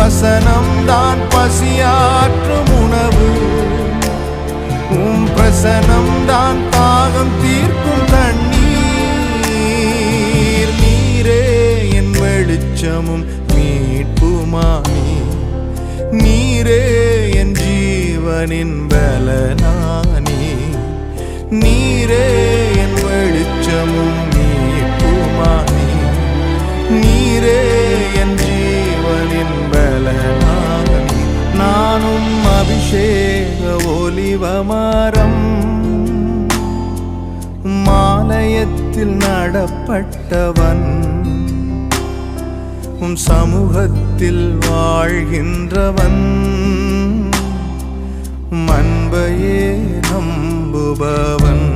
வசனம்தான் பசியாற்றும் உணவு, பிரசனம்தான் தாகம் தீர்க்கும் தண்ணீர். நீரே என் வெளிச்சமும் மீட்புமானி, நீரே என் ஜீவனின் பலனானி. நீரே என் வெளிச்சமும் மீட்புமானி, நீரே என் ஜீவனின் பலனானி. நானும் அபிஷேக ஒலிவமரம், மாலயத்தில் நடப்பட்டவன், சமூகத்தில் வாழ்கின்றவன், அன்பையே நம்புபவன்.